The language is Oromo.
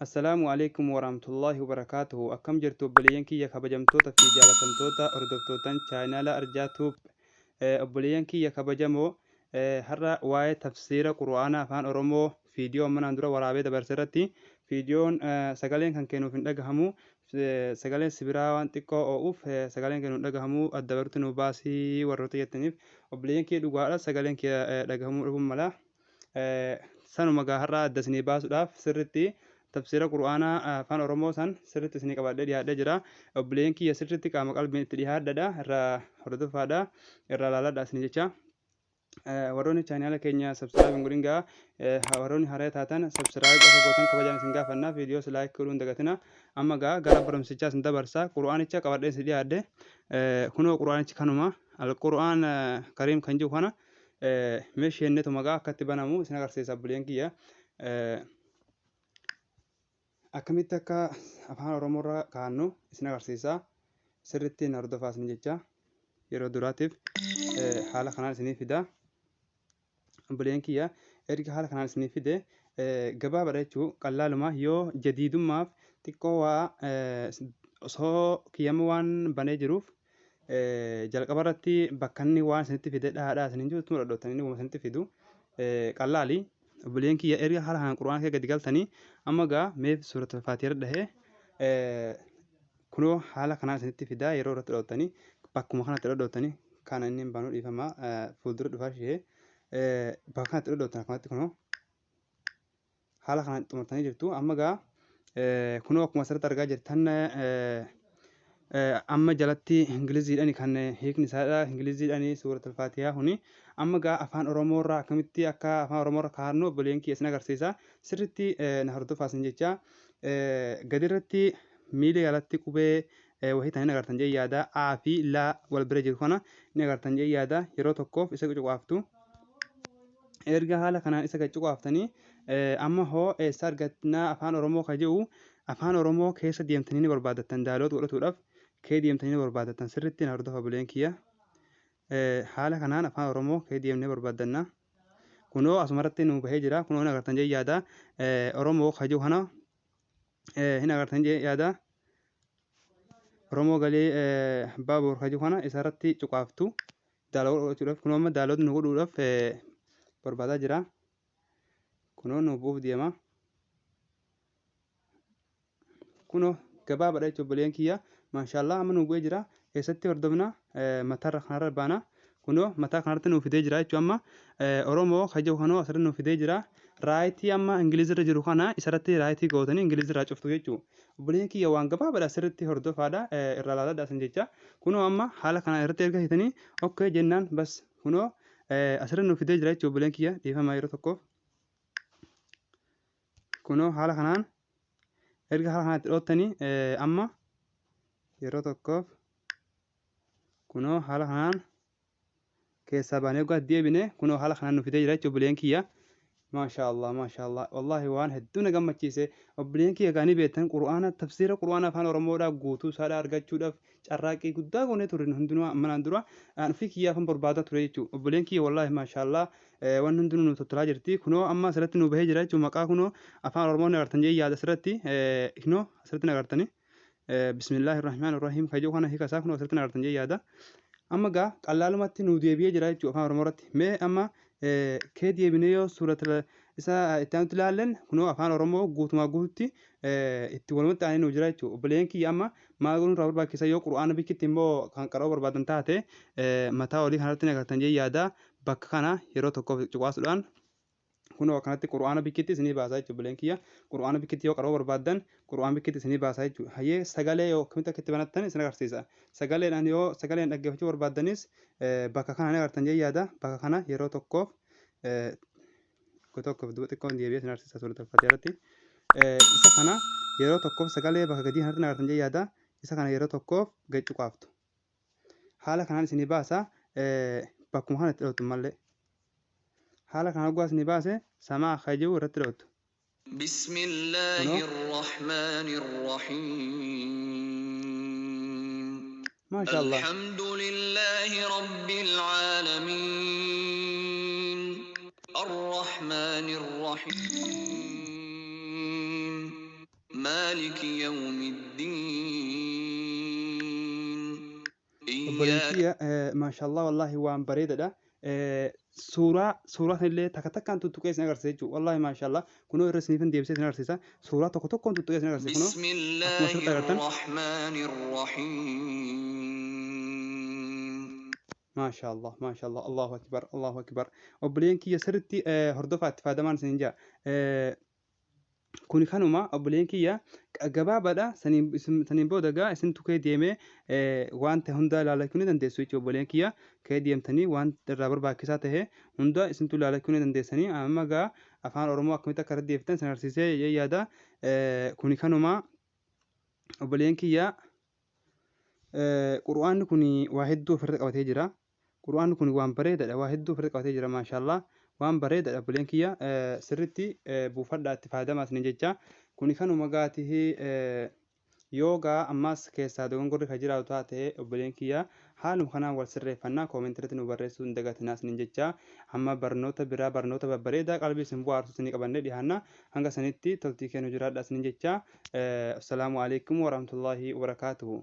السلام عليكم ورحمة الله وبركاته أكم جرتو بليان كي يكبجمتوتا في جالتمتوتا أردفتوتان شانالا أرجاتوب بليان كي يكبجمو هرا واي تفسير قرآن أفان أرومو فيديو من أندرو ورابي دبرسرتي فيديون سغالين كان كانوا في ندغهمو سغالين سبراوان تيكو أوف سغالين كانوا ندغهمو الدبرتنو باسي ورطي يتنيف بليان كي دوغالا سغالين كي دغهمو رغم ملا سانو مغا هرا دسني باسو داف سرتي تفسير القرآن فان أرومو سان سرت سني كبار دي هذا جرا بلين كي سرت كام قلب تدي هذا دا را هرد فادا را لالا دا سني جا وروني channel كينيا subscribe ngurинга وروني هراي تاتان subscribe أسا قوتان كبجان سنجا فنا فيديوس like كلون دقتنا أما جا غرب برم سجى سنتا برسا قرآن إيش كبار دي سدي هذا كنوا قرآن إيش كانوا القرآن كريم كنجو خنا مش هنتو مجا كتبنا مو سنغر سيسا بلين كيا akkamitti akka afaan oromoo irraa kaa'annu isin agarsiisa sirriitti na hordofaa isin jecha yeroo duraatiif haala kanaan isinii fida obboleen kiyya erga haala kanaan isinii fide gabaabaadha jechuu qallaaluma yoo jadiidummaaf xiqqoo waa osoo kiyyama waan banee jiruuf jalqaba irratti bakka inni waan isinitti fide dhaadhaa isiniin jirtu dhadhootanii wama isinitti fidu qallaali obboleen kiyya erga haala kanaan qura'aan kee gadi galtanii amma gaa meef suurata faatiha dhahee kunoo haala kanaan isinitti fidaa yeroo irratti dhadhootanii bakkuma kanatti dhadhootanii kana inni hin baanuu dhiifama fuuldura dhufaa ishee bakka kanatti dhadhootan akkamatti kunoo haala kanaan xumurtanii jirtu amma gaa kunoo akkuma asirratti argaa jirtan amma jalatti ingiliziidhaan kan hiikni isaadha ingiliziidhaan suurata faatihaa huni amma gaa afaan oromoo irraa akkamitti akka afaan oromoo irra kaa'annu obboleen kiyya isin agarsiisa sirriitti na hordofaa isin jecha gadirratti miila jalatti qubee wahii ta'anii agartan jee yaada a fi la wal bira jiru kana ni agartan jee yaada yeroo tokkoof isa cuqaaftu erga haala kanaan isa cuqaaftanii amma hoo eessa argatnaa afaan oromoo ka jedhu afaan oromoo keessa deemtanii ni barbaadattan daaloota godhatuudhaaf kee deemtanii ni barbaadattan sirriitti na hordofa obboleen kiyya haala kanaan afaan oromoo kee deemnee barbaaddanna kunoo asumarratti nu bahee jira kunoo hin agartan jee yaada oromoo ka jedhu kana hin agartan jee yaada oromoo galee baabur ka jedhu kana isarratti cuqaaftu daaloota godhachuudhaaf kunoo amma daaloota nu godhuudhaaf barbaadaa jira kunoo nu buuf deema kunoo gabaabaadha jechuun obboleen kiyya maashaallah amma nu bu'ee jira keessatti hordofna mataarra kanarra baana kunoo mataa kanarratti nu fidee jira jechuun amma oromoo kajiu kanoo asirratti nu fidee jira raayitii amma ingilizirra jiru kana isarratti raayitii gootanii ingilizirraa cuftu jechuun obboleen kiyya waan gabaabaadha asirratti hordofaadha irraa laalaadha isin jecha kunoo amma haala kana irratti erga hitanii okkee jennaan bas kunoo asirratti nu fidee jira jechuun obboleen kiyya dhiifama yeroo tokkoof kunoo haala kanaan erga haala kanatti dhoottanii amma yeroo tokkoof kunoo haala kanaan keessaa baanee egaa deebine kunoo haala kanaan nu fidee jira jechuun obboleen kiyya maashaallah wallaahi waan hedduu na gammachiise obboleen kiyya gaanii beektan qura'aana tafsiira qura'aana afaan oromoodhaa guutuu isaadhaa argachuudhaaf carraaqqii guddaa goonee turre hundinuu manaan dura fi kiyyaa afaan barbaadaa ture jechuudha obboleen kiyya wallaahi maashaallah waan hundinuu nu tottolaa jirti kunoo amma asirratti nu bahee jira jechuudha maqaa kunoo afaan oromoo nagartan jee yaada asirratti kunoo asirratti nagartanii bismillaahi irrahmaani irrahiim kajuu kana hiika isaa kunoo asirratti nagartan jee yaada amma gaa qallaalumatti nu deebi'ee jira jechuudha afaan oromoo irratti mee amma kee deebinee yoo suurata isaa itti aanutti ilaallen kunoo afaan oromoo guutumaa guututti itti walumatti aanee nu jira jechuudha obboleen kiyya amma maal godhuun irraa barbaachisa yoo qura'aana bikkitti immoo kan qara'uu barbaadan taate mataa olii kanarratti nagartan jee yaada bakka kana yeroo tokkoof cuqaasuudhaan kunoo akkanatti qura'aana bikkitti isinii baasaa jechuudha obboleen kiyya qura'aana bikkitti yoo qara'uu barbaadan qura'aana bikkitti isinii baasaa jechuudha hayyee sagalee yoo akkamitti akka itti banattan isin agarsiisa sagaleedhaan yoo sagaleen dhaggeeffachuu barbaadanis bakka kana ni agartan jee yaada bakka kana yeroo tokkoof duuba xiqqoon deebi'ee isin agarsiisa suurata faatihaa irratti isa kana yeroo tokkoof sagalee bakka gadii kanatti nagartan jee yaada isa kana yeroo tokkoof gad cuqaaftu haala kanaan isinii baasaa bakkuma kana itti dhawattu malee haala kana hoggaa isinii baase samaa kajuu irratti dhawattu بسم الله الرحمن الرحيم ما شاء الله الحمد لله رب العالمين الرحمن الرحيم مالك يوم الدين obboleen إياك kiyya maashaallah wallahi waan bareedaadha. Suuraa illee takka takkaan tuttuqee isin agarsiisa jechuudha. Wallahi maashaallah kunoo irra isiniifin deebisee isin agarsiisa. Suuraa tokko tokkoon tuttuqee isin agarsiisa kunoo بسم akkuma الله asirratti agartan. الرحمن الرحيم Maashaallah maashaallah Allahu akbar Allahu akbar. Obboleen kiyya sirriitti hordofaa itti fayyadamaan isin jaa. Kuni kanuma obboleen kiyya gabaabaadha saniin booda gaa isin tukee deemee wanta hunda ilaalachuu ni dandeessu jechuudha obboleen kiyya ka'ee deemtanii waan irraa barbaachisaa ta'e hunda isintu ilaalachuu ni dandeessanii amma gaa afaan oromoo akkamitti akka irratti deebitan isin agarsiisee yaada kuni kanuma obboleen kiyya qura'aanni kun waa hedduu ofirra qabatee jira. Qura'aanni kun waan bareedaadha waa hedduu ofirra qabatee jira maashaallah. Waan bareedaadha obboleen kiyya sirriitti buufadhaa itti fayyadamaa isin jecha kuni kanuma gaatii yoo gaa ammas keessaa dogongorri kan jiraatu taate obboleen kiyya haaluma kanaan wal sirreeffannaa koomentirratti nu barreessuu hin dagatinaa isin jecha amma barnoota biraa barnoota babbareedaa qalbii isin bu'aarsu isin qabannee dhiyaanna hanga sanitti toltii kennu jiraadha isin jecha assalaamu alaikum warahmatullaahi wabarakaatuhu.